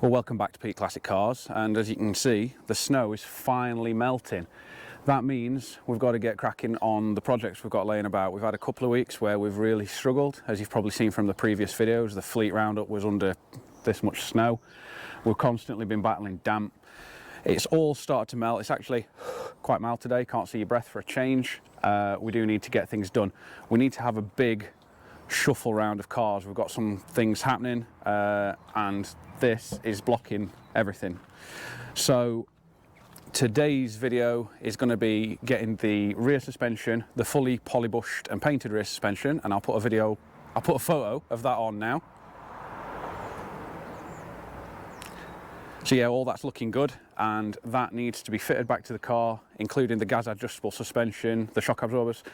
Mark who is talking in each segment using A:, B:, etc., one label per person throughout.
A: Well, welcome back to Pete Classic Cars, and as you can see, the snow is finally melting. That means we've got to get cracking on the projects we've got laying about. We've had a couple of weeks where we've really struggled. As you've probably seen from the previous videos, the fleet roundup was under this much snow. We've constantly been battling damp. It's all started to melt. It's actually quite mild today, can't see your breath for a change. We do need to get things done. We need to have a big shuffle round of cars. We've got some things happening and this is blocking everything. So today's video is going to be getting the rear suspension, the fully polybushed and painted rear suspension, and I'll put a photo of that on now. So yeah, all that's looking good, and that needs to be fitted back to the car, including the gas adjustable suspension, the shock absorbers.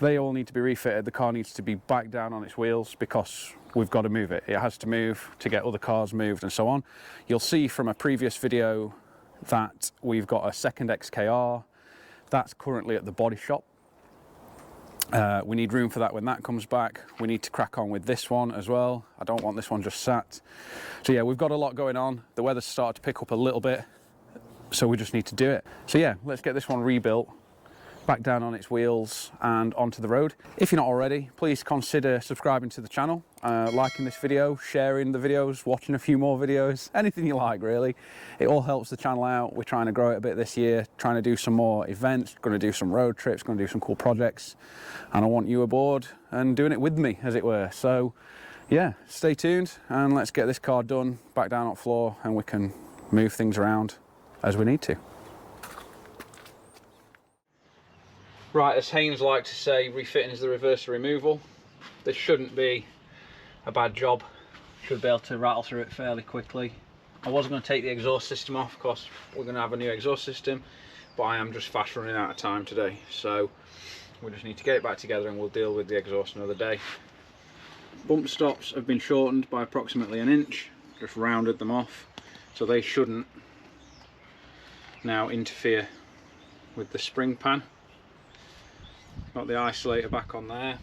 A: They all need to be refitted. The car needs to be back down on its wheels because we've got to move it. It has to move to get other cars moved and so on. You'll see from a previous video that we've got a second XKR. That's currently at the body shop. We need room for that when that comes back. We need to crack on with this one as well. I don't want this one just sat. So yeah, we've got a lot going on. The weather's started to pick up a little bit, so we just need to do it. So yeah, let's get this one rebuilt, back down on its wheels and onto the road. If you're not already, please consider subscribing to the channel, liking this video, sharing the videos, watching a few more videos, anything you like really. It all helps the channel out. We're trying to grow it a bit this year, trying to do some more events, going to do some road trips, going to do some cool projects, and I want you aboard and doing it with me, as it were. So yeah, stay tuned and let's get this car done, back down on the floor, and we can move things around as we need to. Right, as Haynes likes to say, refitting is the reverse of removal. This shouldn't be a bad job. Should be able to rattle through it fairly quickly. I was going to take the exhaust system off because we're going to have a new exhaust system, but I am just fast running out of time today. So we just need to get it back together and we'll deal with the exhaust another day. Bump stops have been shortened by approximately an inch, just rounded them off, so they shouldn't now interfere with the spring pan. Got the isolator back on there.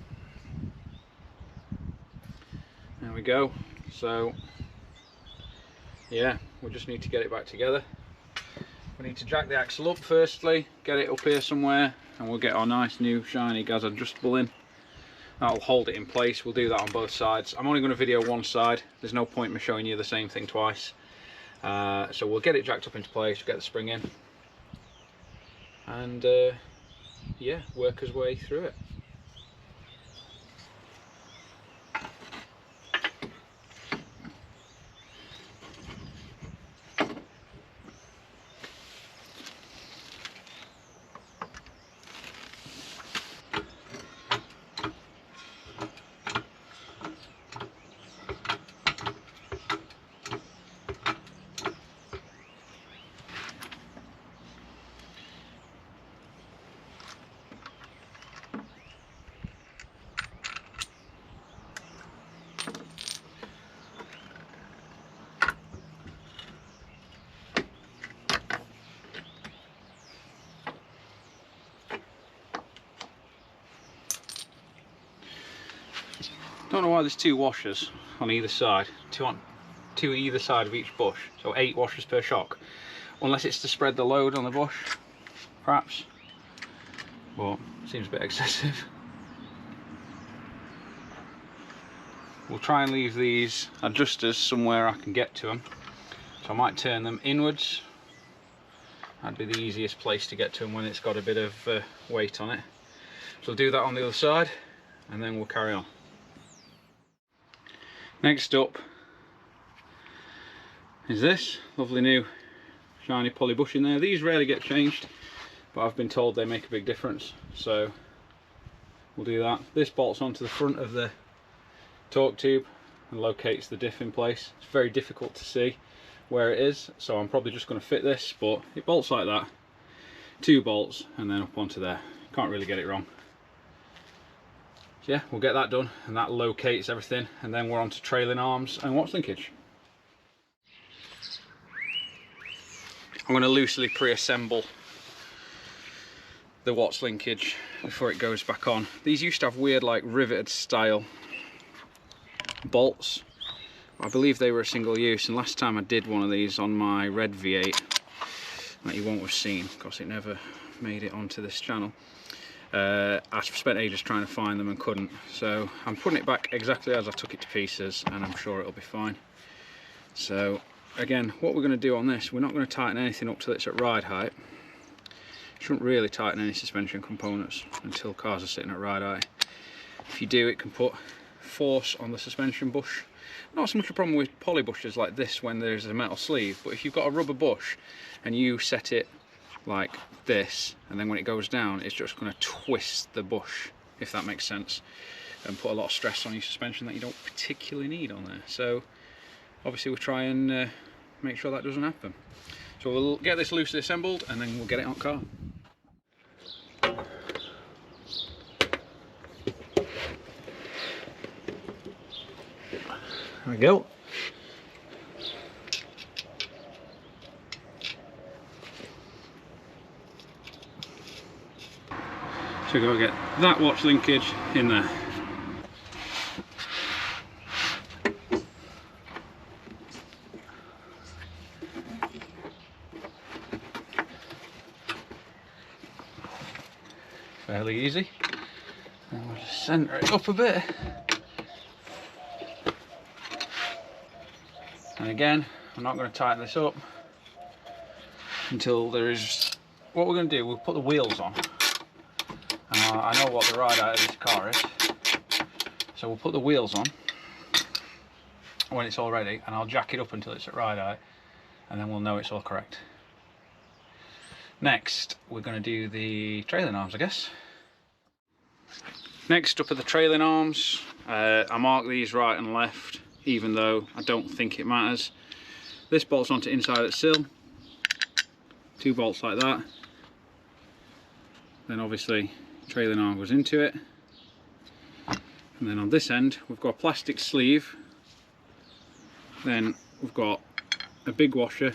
A: There we go. So yeah, we just need to get it back together. We need to jack the axle up firstly, get it up here somewhere, and we'll get our nice new shiny gas adjustable in. That'll hold it in place. We'll do that on both sides. I'm only going to video one side. There's no point in me showing you the same thing twice. So we'll get it jacked up into place, get the spring in, and yeah, work his way through it. Don't know why there's two washers on either side, two either side of each bush, so 8 washers per shock, unless it's to spread the load on the bush, perhaps, but seems a bit excessive. We'll try and leave these adjusters somewhere I can get to them, so I might turn them inwards. That'd be the easiest place to get to them when it's got a bit of weight on it. So we'll do that on the other side and then we'll carry on. Next up is this lovely new shiny poly bush in there. These rarely get changed, but I've been told they make a big difference, so we'll do that. This bolts onto the front of the torque tube and locates the diff in place. It's very difficult to see where it is, so I'm probably just going to fit this, but it bolts like that. 2 bolts and then up onto there. Can't really get it wrong. So yeah, we'll get that done, and that locates everything, and then we're on to trailing arms and watch linkage. I'm going to loosely pre-assemble the Watts linkage before it goes back on. These used to have weird like riveted style bolts, I believe they were a single use, and last time I did one of these on my red V8 that you won't have seen because it never made it onto this channel. I spent ages trying to find them and couldn't, so I'm putting it back exactly as I took it to pieces, and I'm sure it'll be fine. So again, what we're going to do on this, we're not going to tighten anything up till it's at ride height. Shouldn't really tighten any suspension components until cars are sitting at ride height. If you do, it can put force on the suspension bush. Not so much a problem with poly bushes like this when there's a metal sleeve, but if you've got a rubber bush and you set it like this, and then when it goes down it's just going to twist the bush, if that makes sense, and put a lot of stress on your suspension that you don't particularly need on there. So obviously we'll try and make sure that doesn't happen. So we'll get this loosely assembled and then we'll get it on car. There we go. So we've got to get that watch linkage in there. Fairly easy. And we'll just centre it up a bit. And again, I'm not going to tighten this up until there is... What we're going to do, we'll put the wheels on. I know what the ride height of this car is, so we'll put the wheels on when it's all ready, and I'll jack it up until it's at ride height, and then we'll know it's all correct. Next, we're going to do the trailing arms, I guess. Next up are the trailing arms. I mark these right and left, even though I don't think it matters. This bolts onto inside the sill, 2 bolts like that. Then obviously trailing arm goes into it, and then on this end we've got a plastic sleeve, then we've got a big washer,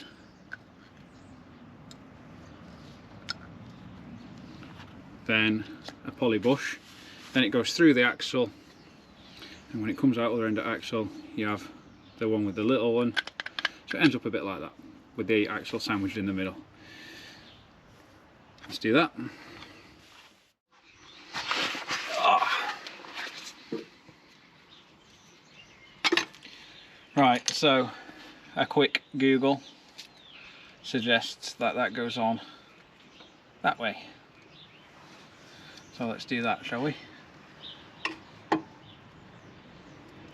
A: then a poly bush, then it goes through the axle, and when it comes out the other end of the axle you have the one with the little one, so it ends up a bit like that with the axle sandwiched in the middle. Let's do that. Right, so a quick Google suggests that that goes on that way. So let's do that, shall we?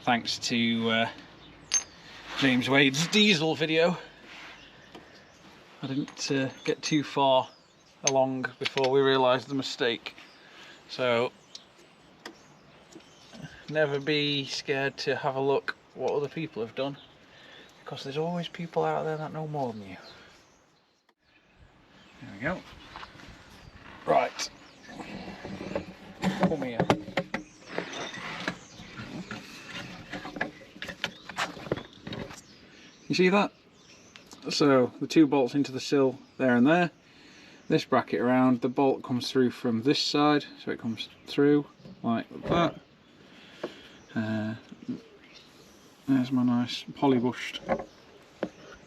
A: Thanks to James Wade's diesel video. I didn't get too far along before we realised the mistake. So never be scared to have a look what other people have done, because there's always people out there that know more than you. There we go. Right. Come here. You see that? So the 2 bolts into the sill there and there. This bracket around, the bolt comes through from this side, so it comes through like that. There's my nice polybushed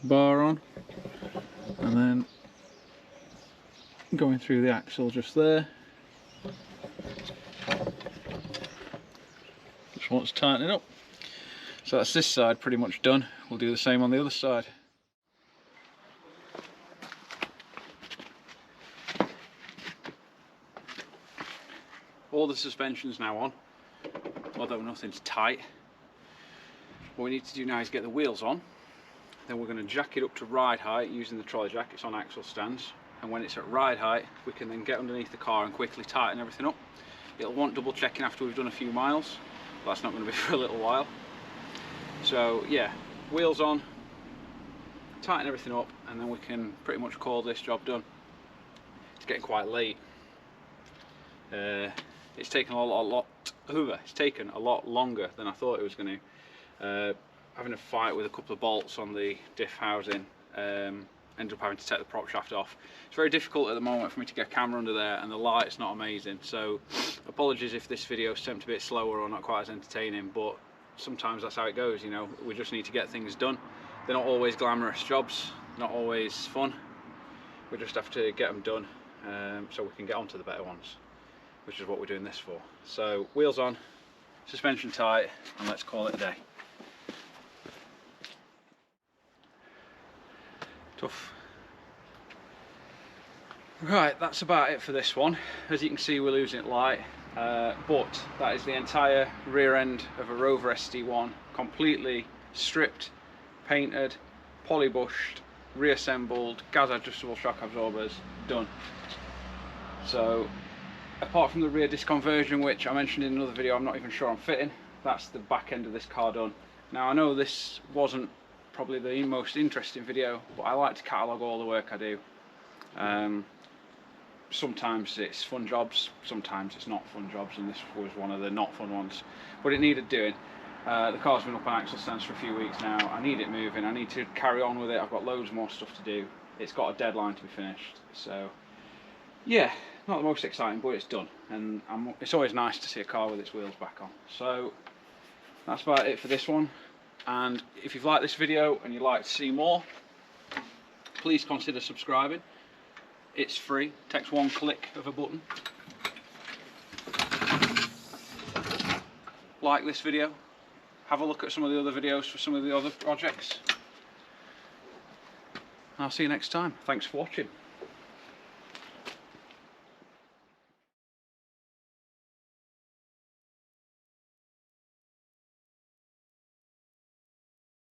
A: bar on, and then going through the axle just there. Just wants tightening up. So that's this side pretty much done. We'll do the same on the other side. All the suspension's now on, although nothing's tight. What we need to do now is get the wheels on, then we're going to jack it up to ride height using the trolley jack. It's on axle stands, and when it's at ride height we can then get underneath the car and quickly tighten everything up. It'll want double checking after we've done a few miles, but that's not going to be for a little while. So yeah, wheels on, tighten everything up, and then we can pretty much call this job done. It's getting quite late. It's taken a lot longer than I thought it was going to. Having a fight with a couple of bolts on the diff housing, ended up having to take the prop shaft off. It's very difficult at the moment for me to get a camera under there, and the light's not amazing, so apologies if this video seemed a bit slower or not quite as entertaining, but sometimes that's how it goes, you know. We just need to get things done. They're not always glamorous jobs, not always fun. We just have to get them done so we can get on to the better ones, which is what we're doing this for. So wheels on, suspension tight, and let's call it a day. Tough. Right, that's about it for this one. As you can see, we're losing it light, but that is the entire rear end of a Rover SD1, completely stripped, painted, polybushed, reassembled, gas adjustable shock absorbers, done. So apart from the rear disc conversion, which I mentioned in another video, I'm not even sure I'm fitting, that's the back end of this car done. Now I know this wasn't probably the most interesting video, but I like to catalogue all the work I do. Sometimes it's fun jobs, sometimes it's not fun jobs, and this was one of the not fun ones, but it needed doing. The car's been up on axle stands for a few weeks now. I need it moving, I need to carry on with it. I've got loads more stuff to do. It's got a deadline to be finished, so yeah, not the most exciting, but it's done, and it's always nice to see a car with its wheels back on. So that's about it for this one, and if you've liked this video and you'd like to see more, please consider subscribing. It's free, takes one click of a button. Like this video, have a look at some of the other videos for some of the other projects. I'll see you next time. Thanks for watching.